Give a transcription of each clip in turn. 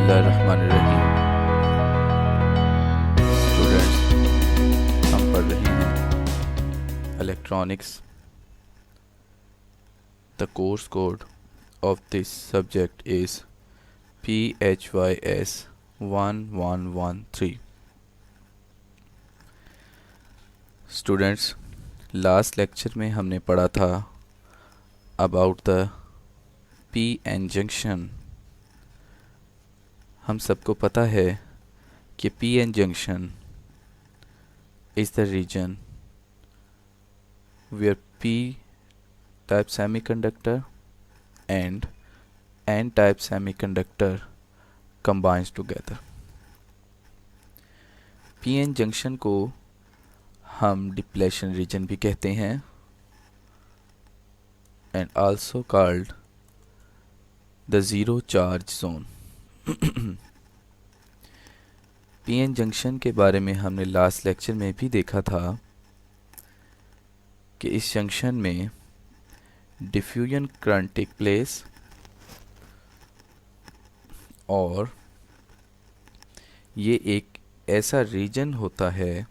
बिस्मिल्लाहिर्रहमानिर्रहीम। स्टूडेंट्स, हम पढ़ रहे हैं electronics. The course code of this subject is PHYS 1113। Students, last lecture में हमने पढ़ा था अबाउट द PN जंक्शन। हम सबको पता है कि PN junction is the region where P-type semiconductor and N-type semiconductor combines together। PN junction को हम डिप्लेशन रीजन भी कहते हैं and also called the zero charge zone। PN junction के बारे में हमने लास्ट लेक्चर में भी देखा था कि इस जंक्शन में डिफ्यूजन करंट टेक प्लेस और ये एक ऐसा रीजन होता है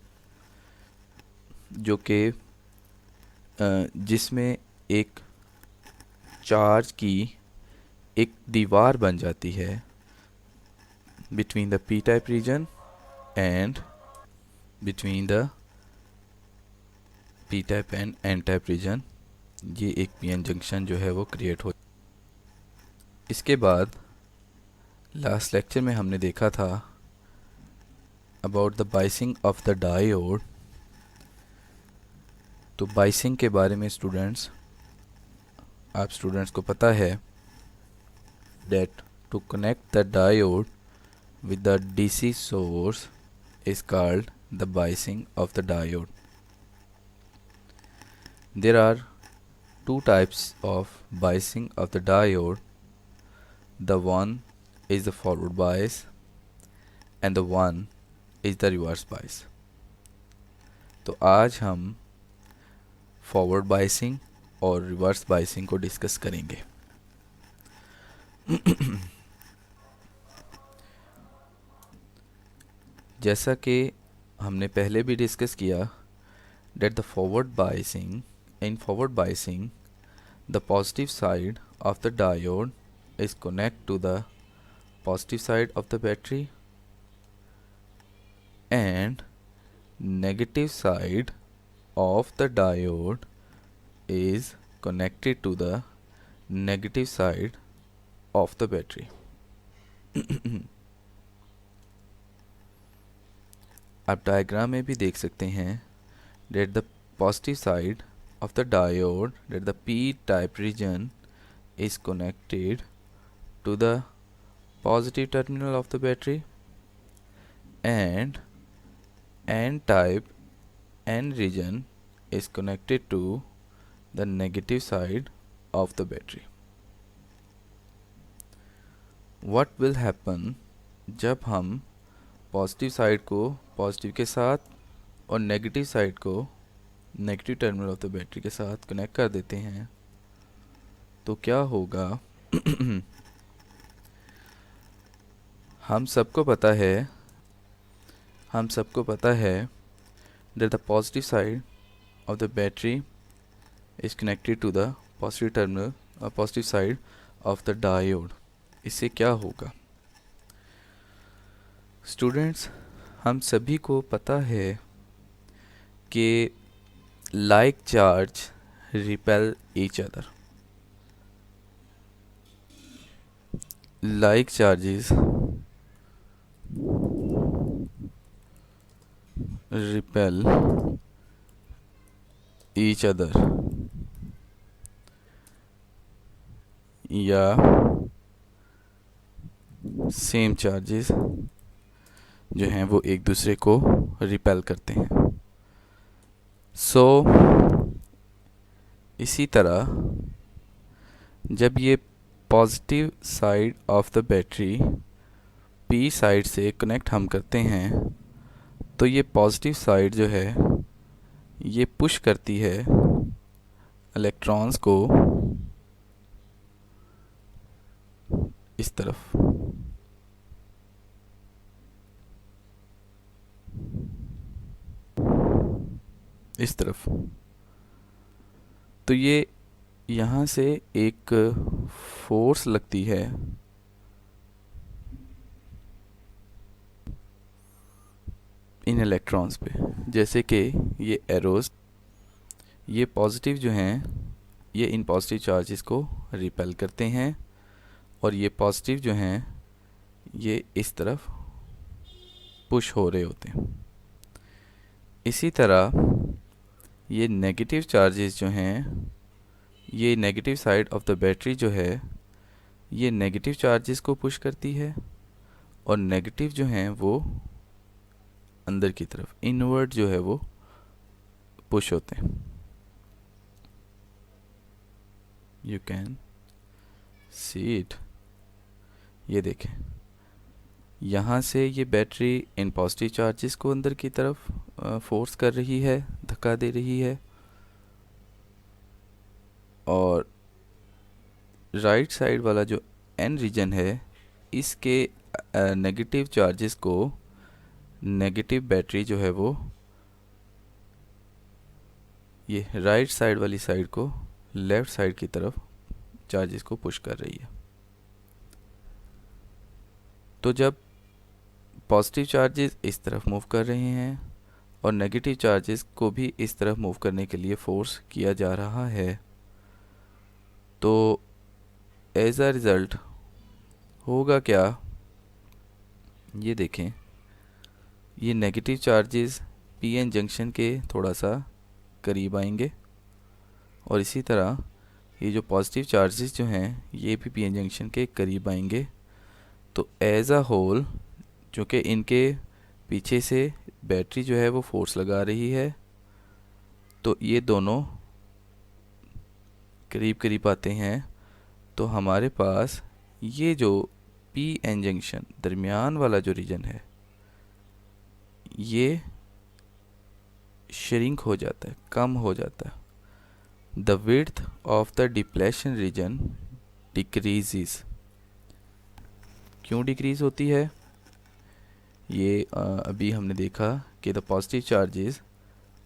जो कि जिसमें एक चार्ज की एक दीवार बन जाती है between the P type region and between the P type and N type region. ये एक पीएन जंक्शन जो है वो क्रिएट हो। इसके बाद लास्ट लेक्चर में हमने देखा था about the biasing of the diode. तो बाइसिंग के बारे में स्टूडेंट्स, आप स्टूडेंट्स को पता है that to connect the diode with the DC source is called the biasing of the diode। There are two types of biasing of the diode. The one is the forward bias and the one is the reverse bias। तो आज हम forward biasing और reverse biasing को discuss करेंगे। जैसा कि हमने पहले भी डिस्कस किया that the forward biasing, in forward biasing the positive side of the diode is connect to the positive side of the battery and negative side of the diode is connected to the negative side of the battery। आप diagram में भी देख सकते हैं that the positive side of the diode, that the P type region is connected to the positive terminal of the battery and N type N region is connected to the negative side of the battery। What will happen जब हम positive side को positive के साथ और negative side को negative terminal of the battery के साथ connect कर देते हैं तो क्या होगा? हम सबको पता है that the positive side of the battery is connected to the positive terminal or positive side of the diode। इससे क्या होगा स्टूडेंट्स? हम सभी को पता है कि like charge repel each other। like charges repel each other या सेम चार्जेस जो हैं वो एक दूसरे को रिपेल करते हैं। सो इसी तरह जब ये positive side of the battery P side से कनेक्ट हम करते हैं तो ये पॉजिटिव साइड जो है ये पुश करती है इलेक्ट्रॉन्स को इस तरफ। इस तरफ। तो ये यहाँ से एक फोर्स लगती है इन इलेक्ट्रॉन्स पे, जैसे कि ये एरोस, ये पॉजिटिव जो हैं ये इन पॉजिटिव चार्जेस को रिपेल करते हैं, और ये पॉजिटिव जो हैं ये इस तरफ पुश हो रहे होते हैं। इसी तरह ये नेगेटिव चार्जेस जो हैं, ये negative side of the battery जो है ये नेगेटिव चार्जेस को पुश करती है, और नेगेटिव जो हैं वो अंदर की तरफ इनवर्ड जो है वो पुश होते हैं। You can see it. ये देखें, यहाँ से ये बैटरी इन पॉजिटिव चार्जेस को अंदर की तरफ फोर्स कर रही है, धक्का दे रही है, और राइट साइड वाला जो एन रीजन है इसके नेगेटिव चार्जेस को नेगेटिव बैटरी जो है वो ये राइट साइड वाली साइड को लेफ़्ट साइड की तरफ चार्जेस को पुश कर रही है। तो जब पॉजिटिव चार्जेस इस तरफ मूव कर रहे हैं और नेगेटिव चार्जेस को भी इस तरफ मूव करने के लिए फोर्स किया जा रहा है, तो एज अ रिज़ल्ट होगा क्या, ये देखें, ये नेगेटिव चार्जेस पीएन जंक्शन के थोड़ा सा करीब आएंगे, और इसी तरह ये जो पॉजिटिव चार्जेस जो हैं ये भी पीएन जंक्शन के करीब आएंगे। तो एज अ होल जो कि इनके पीछे से बैटरी जो है वो फोर्स लगा रही है, तो ये दोनों करीब करीब आते हैं। तो हमारे पास ये जो पी एन जंक्शन दरमियान वाला जो रीजन है ये श्रिंक हो जाता है, कम हो जाता है। The width of the depletion region decreases. क्यों डिक्रीज होती है, ये अभी हमने देखा कि the positive charges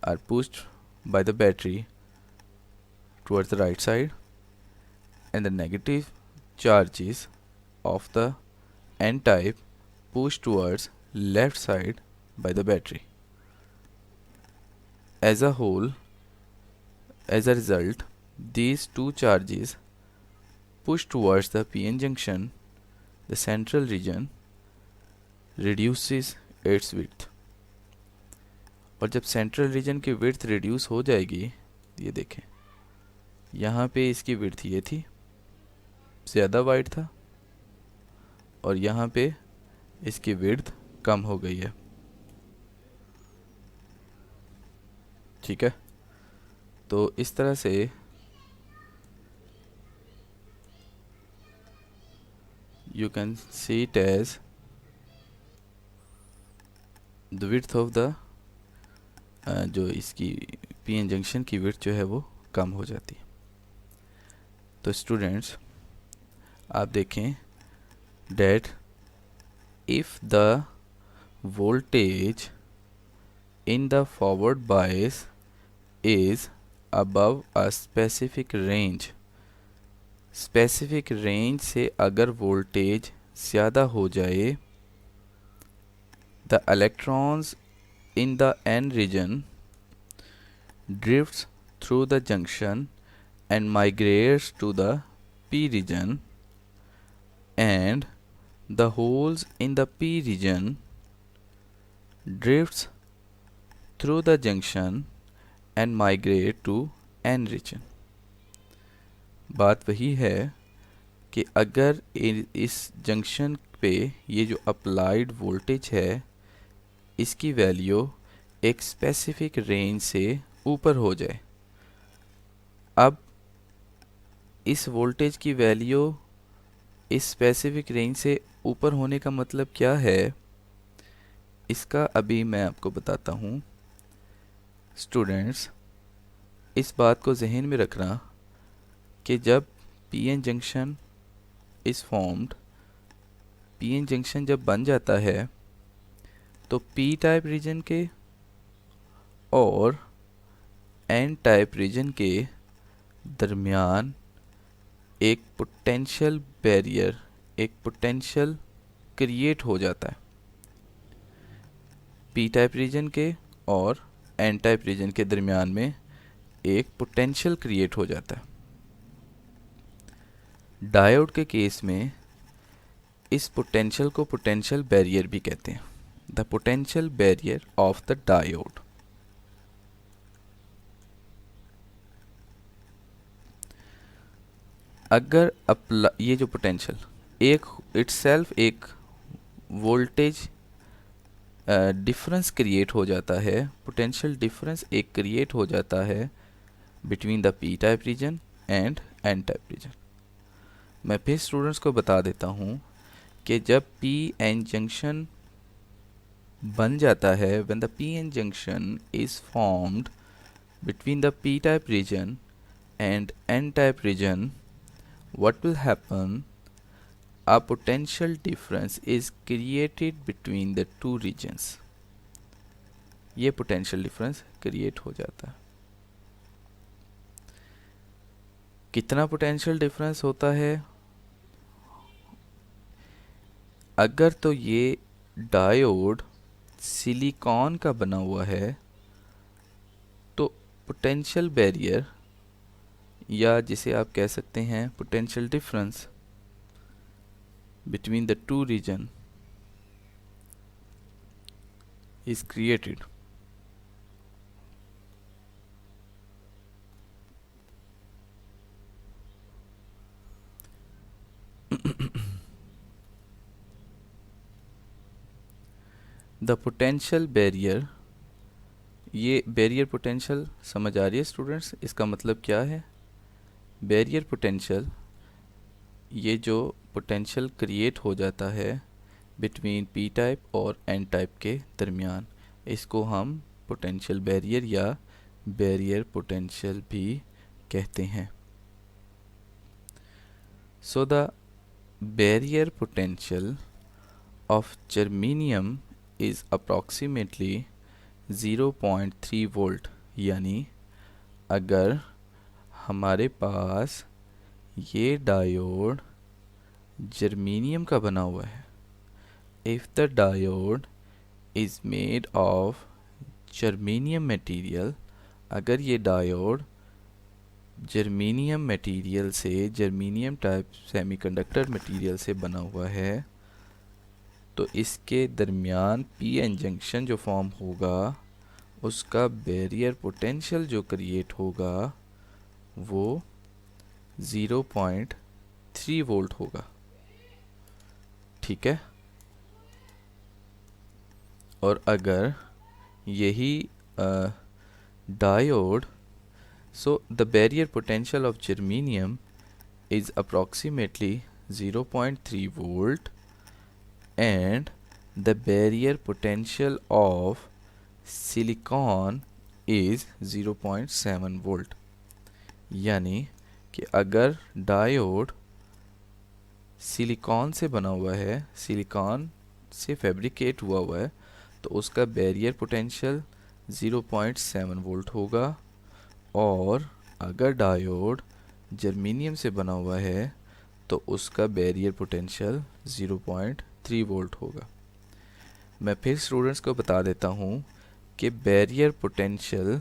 are pushed by the battery towards the right side and the negative charges of the n type pushed towards left side by the battery. As a whole, as a result, these two charges push towards the PN junction, the central region reduces its width. और जब central region की width reduce हो जाएगी, ये देखें यहाँ पे इसकी विड्थ ये थी, ज़्यादा वाइड था, और यहाँ पे इसकी विड्थ कम हो गई है। ठीक है, तो इस तरह से you can see it as the width of the जो इसकी पीएन जंक्शन की विड्थ जो है वो कम हो जाती है। तो स्टूडेंट्स आप देखें that if the voltage in the forward bias is above a specific range, specific range से अगर वोल्टेज ज़्यादा हो जाए, the electrons in the N region drifts through the junction and migrates to the P region, and the holes in the P region drifts through the junction and migrate to N region. बात वही है कि अगर इस junction पे ये जो applied voltage है इसकी वैल्यू एक स्पेसिफिक रेंज से ऊपर हो जाए, अब इस वोल्टेज की वैल्यू इस स्पेसिफिक रेंज से ऊपर होने का मतलब क्या है, इसका अभी मैं आपको बताता हूँ। स्टूडेंट्स इस बात को जहन में रखना कि जब PN junction is formed, PN junction जब बन जाता है तो पी टाइप रीजन के और एन टाइप रीजन के दरमियान एक पोटेंशियल बैरियर, एक पोटेंशियल क्रिएट हो जाता है। पी टाइप रीजन के और एन टाइप रीजन के दरमियान में एक पोटेंशियल क्रिएट हो जाता है। डायोड के केस में इस पोटेंशियल को पोटेंशियल बैरियर भी कहते हैं, the potential barrier of the diode. अगर ये जो पोटेंशियल एक इटसेल्फ एक वोल्टेज डिफरेंस क्रिएट हो जाता है, पोटेंशियल डिफरेंस एक क्रिएट हो जाता है between the P type region and N type region. मैं फिर स्टूडेंट्स को बता देता हूँ कि जब पी एन जंक्शन बन जाता है, when the P N junction is formed between the P type region and N type region, what will happen, a potential difference is created between the two regions। ये potential difference create हो जाता है। कितना potential difference होता है? अगर तो ये डायोड सिलिकॉन का बना हुआ है तो पोटेंशियल बैरियर, या जिसे आप कह सकते हैं potential difference between the two region is created. The potential barrier, ये बैरियर पोटेंशियल समझ आ रही है स्टूडेंट्स? इसका मतलब क्या है? बैरियर पोटेंशियल, ये जो पोटेंशियल क्रिएट हो जाता है बिटवीन पी टाइप और एन टाइप के दरमियान, इसको हम पोटेंशियल बैरियर या बैरियर पोटेंशियल भी कहते हैं। So the barrier potential of germanium is approximately 0.3 volt. यानी अगर हमारे पास ये डायोड जर्मेनियम का बना हुआ है, if the diode is made of germanium material, अगर ये डायोड जर्मेनियम मटेरियल से, जर्मेनियम टाइप सेमीकंडक्टर मटेरियल से बना हुआ है, तो इसके दरमियान पी एन जंक्शन जो फॉर्म होगा उसका बैरियर पोटेंशियल जो क्रिएट होगा वो 0.3 वोल्ट होगा। ठीक है? और अगर यही diode, so the barrier potential of germanium is approximately 0.3 volt and the barrier potential of silicon is 0.7 volt। यानी कि अगर डायोड सिलिकॉन से बना हुआ है, सिलिकॉन से फैब्रिकेट हुआ है, तो उसका बैरियर पोटेंशियल 0.7 वोल्ट होगा। और अगर डायोड जर्मेनियम से बना हुआ है तो उसका बैरियर पोटेंशियल 0.3 वोल्ट होगा। मैं फिर स्टूडेंट्स को बता देता हूँ कि barrier potential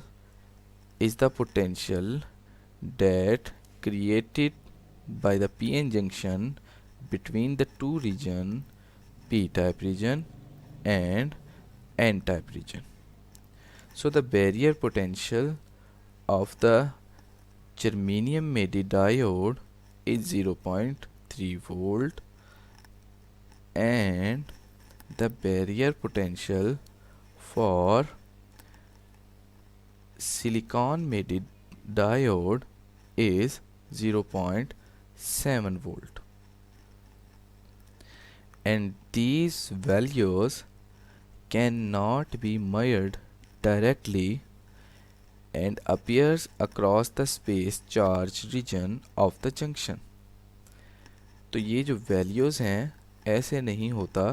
is the potential that created by the PN junction between the two region, P type region and N type region। So the barrier potential of the germanium made diode is 0.3 volt and the barrier potential for silicon made diode is 0.7 volt। And these values cannot be measured directly and appears across the space charge region of the junction। तो ये जो values हैं ऐसे नहीं होता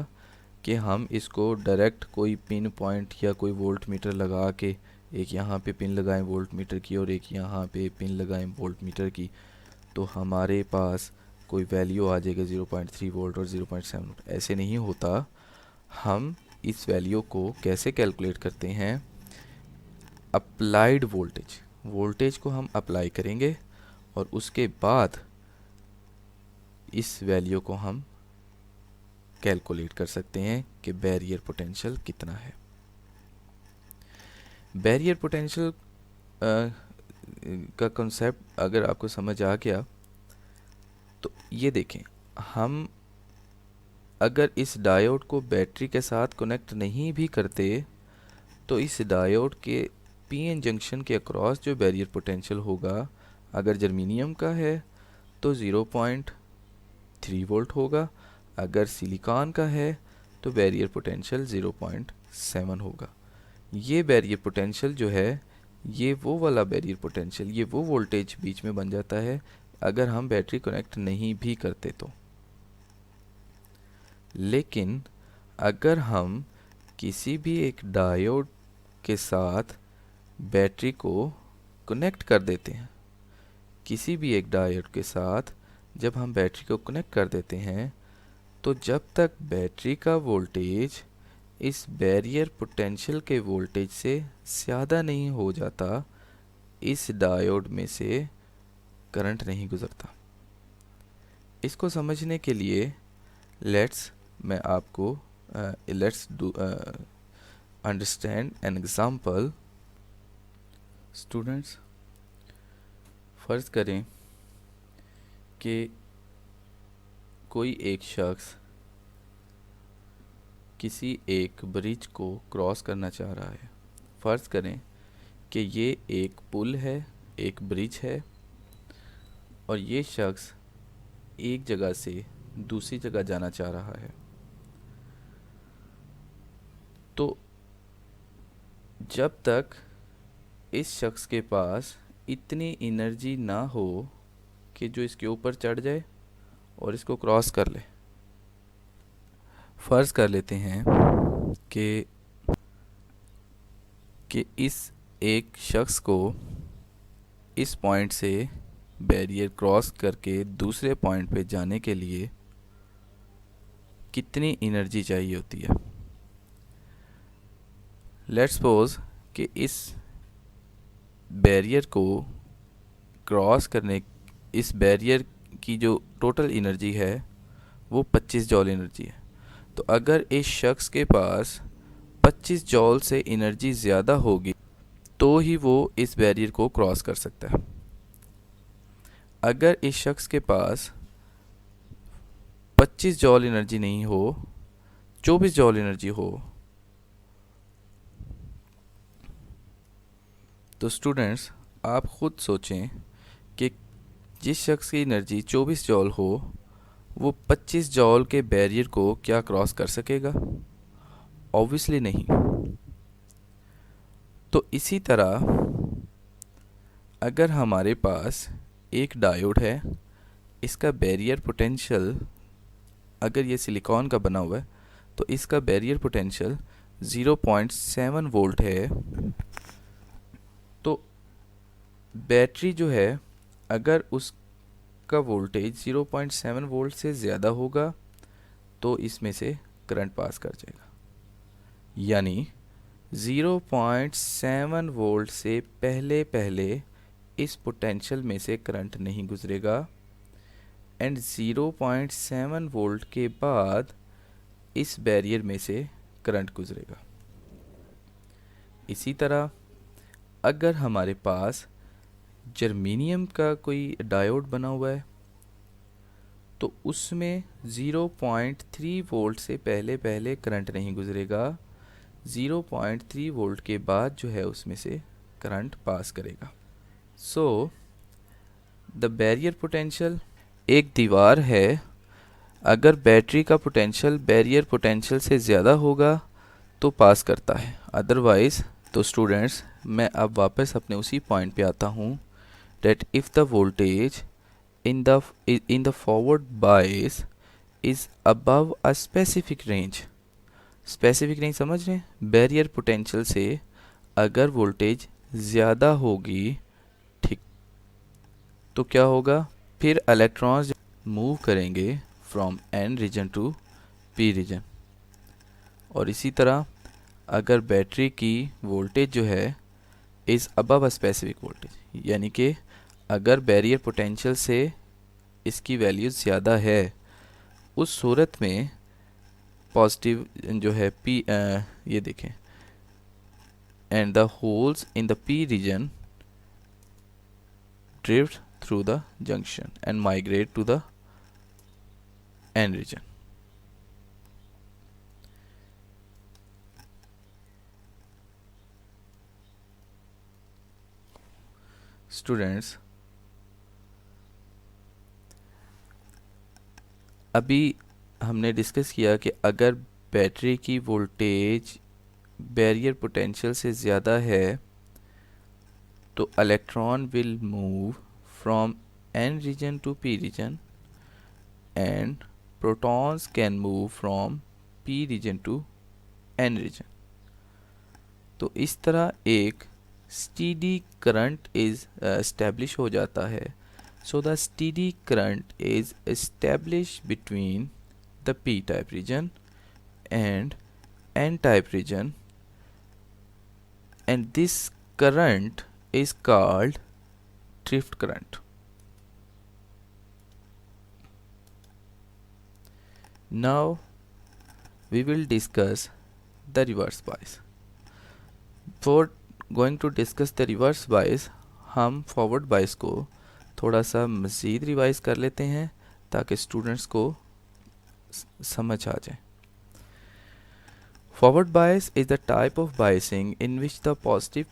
कि हम इसको डायरेक्ट कोई पिन पॉइंट या कोई वोल्ट मीटर लगा के एक यहाँ पे पिन लगाएं वोल्ट मीटर की और एक यहाँ पे पिन लगाएं वोल्ट मीटर की, तो हमारे पास कोई वैल्यू आ जाएगा 0.3 वोल्ट और 0.7 वोल्ट। ऐसे नहीं होता। हम इस वैल्यू को कैसे कैलकुलेट करते हैं? अप्लाइड वोल्टेज, वोल्टेज को हम अप्लाई करेंगे और उसके बाद इस वैल्यू को हम कैलकुलेट कर सकते हैं कि बैरियर पोटेंशियल कितना है। बैरियर पोटेंशियल का कॉन्सेप्ट अगर आपको समझ आ गया तो ये देखें, हम अगर इस डायोड को बैटरी के साथ कनेक्ट नहीं भी करते तो इस डायोड के पीएन जंक्शन के अक्रॉस जो बैरियर पोटेंशियल होगा, अगर जर्मेनियम का है तो 0.3 वोल्ट होगा, अगर सिलिकॉन का है तो बैरियर पोटेंशियल 0.7 होगा। ये बैरियर पोटेंशियल जो है, ये वो वाला बैरियर पोटेंशियल, ये वो वोल्टेज बीच में बन जाता है अगर हम बैटरी कनेक्ट नहीं भी करते तो। लेकिन अगर हम किसी भी एक डायोड के साथ बैटरी को कनेक्ट कर देते हैं, किसी भी एक डायोड के साथ जब हम बैटरी को कनेक्ट कर देते हैं, तो जब तक बैटरी का वोल्टेज इस बैरियर पोटेंशियल के वोल्टेज से ज़्यादा नहीं हो जाता, इस डायोड में से करंट नहीं गुजरता। इसको समझने के लिए मैं आपको let's do understand an example. Students, फ़र्ज़ करें कि कोई एक शख्स किसी एक ब्रिज को क्रॉस करना चाह रहा है। फ़र्ज़ करें कि ये एक पुल है, एक ब्रिज है, और ये शख्स एक जगह से दूसरी जगह जाना चाह रहा है। तो जब तक इस शख्स के पास इतनी एनर्जी ना हो कि जो इसके ऊपर चढ़ जाए और इसको क्रॉस कर ले, फ़र्ज़ कर लेते हैं कि इस एक शख्स को इस पॉइंट से बैरियर क्रॉस करके दूसरे पॉइंट पे जाने के लिए कितनी एनर्जी चाहिए होती है। लेट्स सपोज कि इस बैरियर को क्रॉस करने, इस बैरियर की जो टोटल एनर्जी है वो 25 जॉल एनर्जी है। तो अगर इस शख्स के पास 25 जॉल से एनर्जी ज़्यादा होगी तो ही वो इस बैरियर को क्रॉस कर सकता है। अगर इस शख्स के पास 25 जॉल एनर्जी नहीं हो, 24 जॉल एनर्जी हो, तो स्टूडेंट्स आप ख़ुद सोचें कि जिस शख्स की एनर्जी 24 जॉल हो वो 25 जॉल के बैरियर को क्या क्रॉस कर सकेगा? ऑब्वियसली नहीं। तो इसी तरह अगर हमारे पास एक डायोड है, इसका बैरियर पोटेंशियल, अगर ये सिलिकॉन का बना हुआ है तो इसका बैरियर पोटेंशियल 0.7 वोल्ट है। तो बैटरी जो है, अगर उसका वोल्टेज 0.7 वोल्ट से ज़्यादा होगा तो इसमें से करंट पास कर जाएगा। यानी 0.7 वोल्ट से पहले पहले इस पोटेंशियल में से करंट नहीं गुजरेगा, एंड 0.7 वोल्ट के बाद इस बैरियर में से करंट गुजरेगा। इसी तरह अगर हमारे पास जर्मेनियम का कोई डायोड बना हुआ है तो उसमें 0.3 वोल्ट से पहले पहले करंट नहीं गुजरेगा, 0.3 वोल्ट के बाद जो है उसमें से करंट पास करेगा। सो द बैरियर पोटेंशियल, एक दीवार है, अगर बैटरी का पोटेंशियल बैरियर पोटेंशियल से ज़्यादा होगा तो पास करता है, अदरवाइज़। तो स्टूडेंट्स, मैं अब वापस अपने उसी पॉइंट पे आता हूँ, that if the voltage in the forward bias is above a specific range, समझ रहे हैं? बैरियर पोटेंशियल से अगर वोल्टेज ज़्यादा होगी, ठीक, तो क्या होगा, फिर इलेक्ट्रॉन्स मूव करेंगे from N region to P region. और इसी तरह अगर बैटरी की वोल्टेज जो है is above a specific voltage, यानी कि अगर बैरियर पोटेंशियल से इसकी वैल्यू ज़्यादा है, उस सूरत में पॉजिटिव जो है पी, ये देखें, and the holes in the P region drift through the junction and migrate to the N region. Students, अभी हमने डिस्कस किया कि अगर बैटरी की वोल्टेज बैरियर पोटेंशियल से ज़्यादा है तो electron will move from N region to P region and protons can move from P region to N region. तो इस तरह एक स्टीडी करंट इज एस्टेब्लिश हो जाता है. So the steady current is establish between the P type region and N type region, and this current is called drift current. Now we will discuss the reverse bias. Before going to discuss the reverse bias, हम forward bias को थोड़ा सा मज़ीद revise कर लेते हैं ताकि students को समझ आ जाए. Forward bias is the type of biasing in which the positive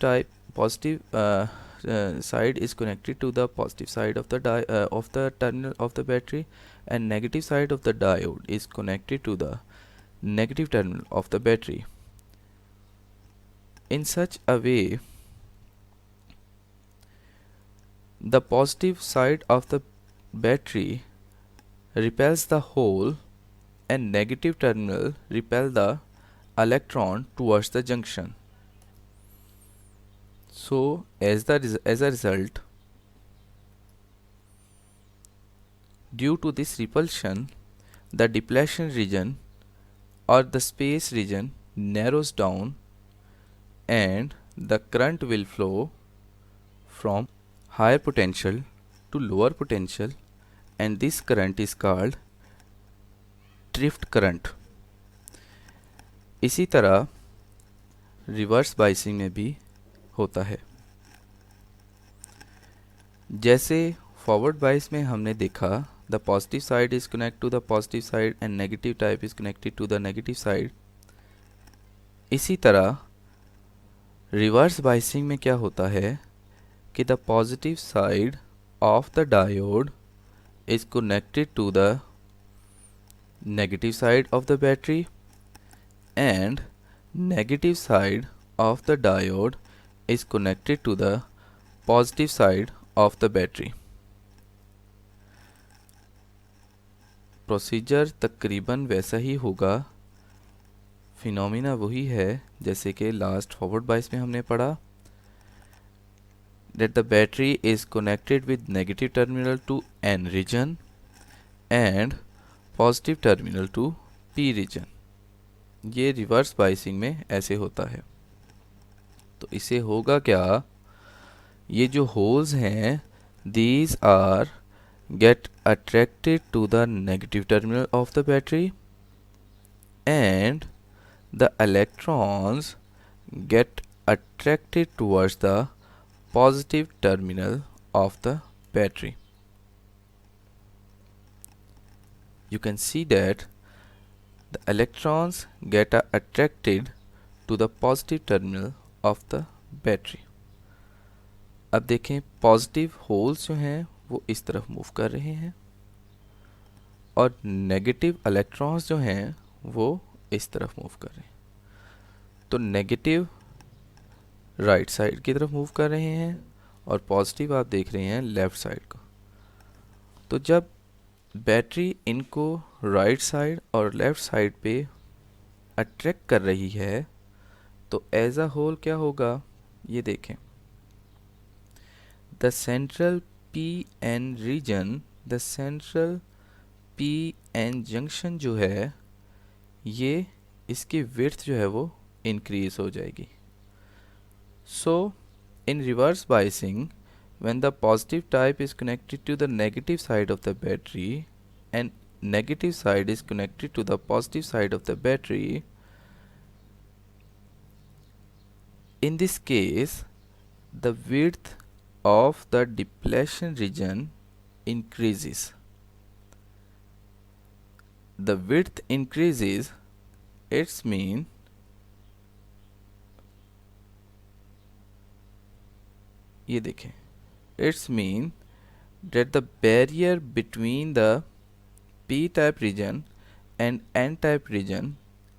side is connected to the positive side of the terminal of the battery, and negative side of the diode is connected to the negative terminal of the battery in such a way the positive side of the battery repels the hole and negative terminal repel the electron towards the junction. So as a result, due to this repulsion, the depletion region or the space region narrows down and the current will flow from higher potential to lower potential, and this current is called drift current. इसी तरह reverse biasing में भी होता है. जैसे forward बाइस में हमने देखा the positive side is connect to the positive side and negative type is connected to the negative side, इसी तरह रिवर्स बाइसिंग में क्या होता है कि the positive side of the diode is connected to the negative side of the battery and negative side of the diode is connected to the positive side of the battery. Procedure तकरीबन वैसा ही होगा, phenomena वही है जैसे कि last forward बाइस में हमने पढ़ा, that the battery is connected with negative terminal to N region and positive terminal to P region. ये रिवर्स बाइसिंग में ऐसे होता है. तो इसे होगा क्या, ये जो होल्स हैं these are get attracted to the negative terminal of the battery and the electrons get attracted towards the positive terminal of the battery. You can see that the electrons get attracted to the positive terminal of the battery. अब देखें positive holes जो हैं वो इस तरफ move कर रहे हैं और नेगेटिव इलेक्ट्रॉन्स जो हैं वो इस तरफ मूव कर रहे हैं. तो नेगेटिव राइट साइड की तरफ मूव कर रहे हैं और पॉजिटिव आप देख रहे हैं लेफ़्ट साइड को. तो जब बैटरी इनको राइट साइड और लेफ़्ट साइड पे अट्रैक्ट कर रही है तो एज अ होल क्या होगा, ये देखें, the central P N region, the central P N junction जो है ये, इसकी विड्थ जो है वो इंक्रीज हो जाएगी. सो in reverse biasing, when the positive type is connected to the negative side of the battery and negative side is connected to the positive side of the battery, in this case the width of the depletion region increases. The width increases, its mean ये देखें, it's mean that the barrier between the p-type region and n-type region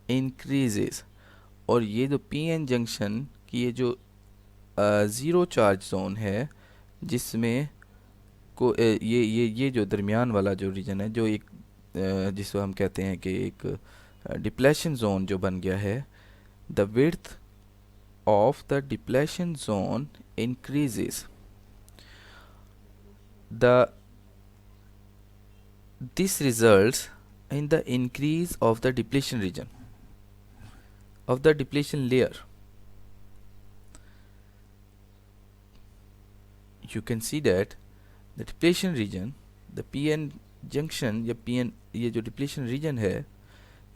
increases. और ये जो pn junction की ये जो zero charge zone है, जिसमें को ये जो दरमियान वाला जो रीजन है, जो एक जिसको हम कहते हैं कि एक डिप्लेशन जोन जो बन गया है, the width of the depletion zone increases. This results in the increase of the depletion region, of the depletion layer. You can see that the depletion region, the PN junction या PN ये जो depletion region है,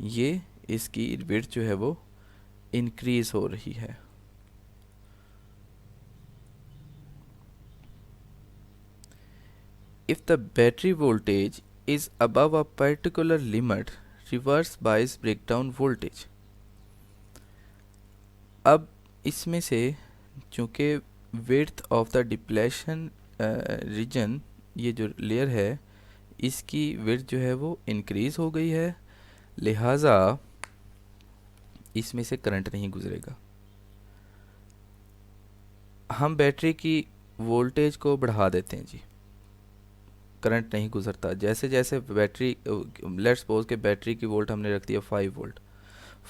ये इसकी width जो है वो increase हो रही है. If the battery voltage is above a particular limit, reverse bias breakdown voltage. अब इसमें से चूँकि width of the depletion region ये जो लेयर है, इसकी width जो है वो इंक्रीज़ हो गई है, लिहाजा इसमें से करंट नहीं गुजरेगा. हम बैटरी की वोल्टेज को बढ़ा देते हैं जी, करंट नहीं गुजरता. जैसे जैसे बैटरी, लेट्स सपोज के बैटरी की वोल्ट हमने रख दिया 5 वोल्ट.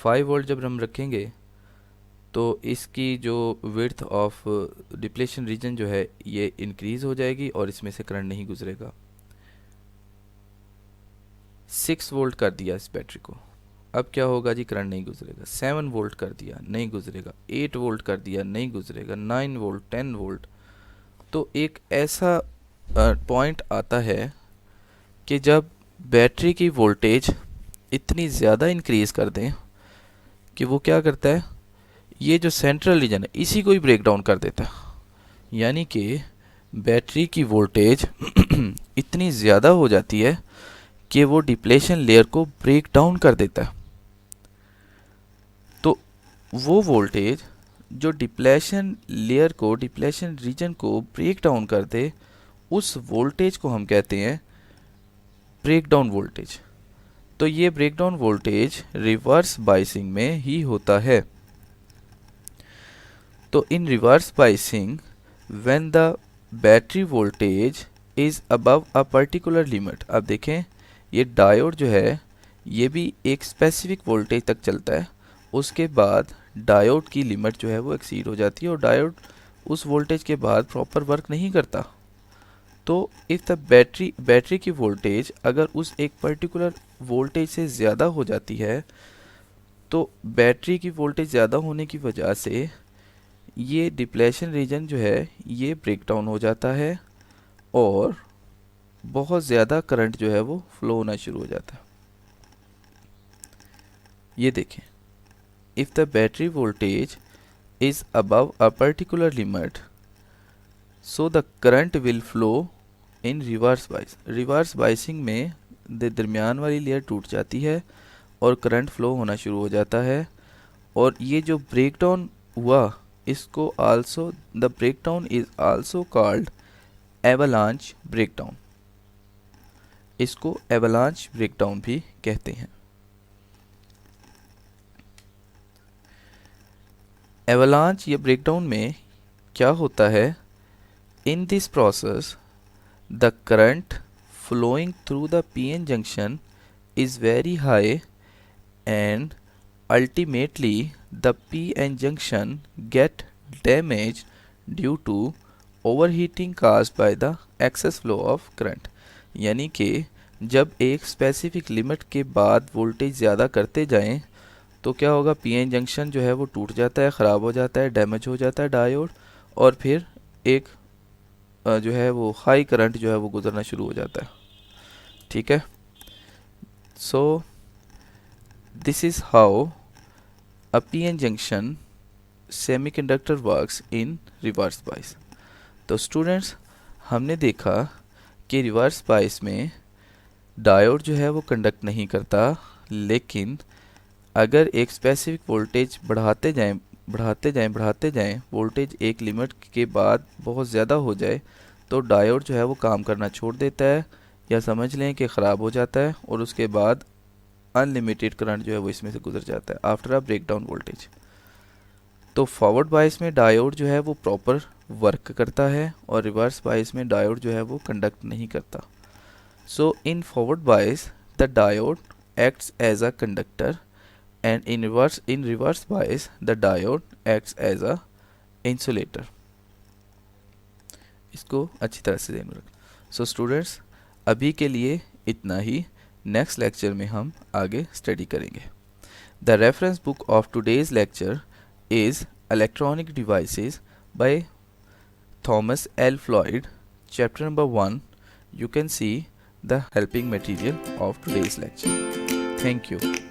5 वोल्ट जब हम रखेंगे तो इसकी जो विड्थ ऑफ डिप्लेशन रीजन जो है ये इंक्रीज़ हो जाएगी और इसमें से करंट नहीं गुजरेगा. 6 वोल्ट कर दिया इस बैटरी को, अब क्या होगा जी, करंट नहीं गुजरेगा. 7 वोल्ट कर दिया, नहीं गुजरेगा. 8 वोल्ट कर दिया, नहीं गुजरेगा. 9 वोल्ट, 10 वोल्ट. तो एक ऐसा पॉइंट आता है कि जब बैटरी की वोल्टेज इतनी ज़्यादा इंक्रीज़ कर दें कि वो क्या करता है, ये जो सेंट्रल रीजन है इसी को ही ब्रेक डाउन कर देता है. यानी कि बैटरी की वोल्टेज इतनी ज़्यादा हो जाती है कि वो डिप्लेशन लेयर को ब्रेक डाउन कर देता है. तो वो वोल्टेज जो डिप्लेशन लेयर को, डिप्लेशन रीजन को ब्रेक डाउन कर दे, उस वोल्टेज को हम कहते हैं ब्रेकडाउन वोल्टेज. तो ये ब्रेकडाउन वोल्टेज रिवर्स बाइसिंग में ही होता है. तो in reverse biasing when the battery voltage is above a particular limit. अब देखें, ये डायोड जो है ये भी एक स्पेसिफिक वोल्टेज तक चलता है, उसके बाद डायोड की लिमिट जो है वो एक्सीड हो जाती है और डायोड उस वोल्टेज के बाद प्रॉपर वर्क नहीं करता. तो इफ़ द बैटरी की वोल्टेज अगर उस एक पर्टिकुलर वोल्टेज से ज़्यादा हो जाती है, तो बैटरी की वोल्टेज ज़्यादा होने की वजह से ये डिप्लेशन रीजन जो है ये ब्रेक डाउन हो जाता है और बहुत ज़्यादा करंट जो है वो फ्लो होना शुरू हो जाता है. ये देखें, if the battery voltage is above a particular limit, so the current will flow in reverse bias. Reverse biasing में दरमियान वाली लेयर टूट जाती है और करंट फ्लो होना शुरू हो जाता है. और ये जो ब्रेकडाउन हुआ, इसको also, the breakdown is also called avalanche breakdown. इसको एवलांच ब्रेकडाउन भी कहते हैं. एवलांच या ब्रेकडाउन में क्या होता है, in this process the current flowing through the PN junction is very high and ultimately the PN junction get damaged due to overheating caused by the excess flow of current। यानी कि जब एक specific limit के बाद voltage ज़्यादा करते जाएं तो क्या होगा, पीएन जंक्शन जो है वो टूट जाता है, ख़राब हो जाता है, डैमेज हो जाता है डायोड, और फिर एक जो है वो हाई करंट जो है वो गुजरना शुरू हो जाता है। ठीक है, so this is how a PN junction semiconductor works in reverse bias. तो स्टूडेंट्स, हमने देखा कि रिवर्स बायस में डायोड जो है वो कंडक्ट नहीं करता, लेकिन अगर एक स्पेसिफिक वोल्टेज बढ़ाते जाएं वोल्टेज एक लिमिट के बाद बहुत ज़्यादा हो जाए तो डायोड जो है वो काम करना छोड़ देता है, या समझ लें कि ख़राब हो जाता है, और उसके बाद अनलिमिटेड करंट जो है वो इसमें से गुजर जाता है आफ्टर अ ब्रेकडाउन वोल्टेज। तो फॉरवर्ड बायस में डायोड जो है वो प्रॉपर वर्क करता है, और रिवर्स बायस में डायोड जो है वो कंडक्ट नहीं करता। So in forward bias the diode acts as a conductor, and in reverse bias the diode acts as a insulator। इसको अच्छी तरह से ध्यान में रखना। सो स्टूडेंट्स, अभी के लिए इतना ही, नेक्स्ट लेक्चर में हम आगे स्टडी करेंगे। The reference book of today's lecture is electronic devices by Thomas L Floyd, chapter number 1। You can see the helping material of today's lecture। Thank you।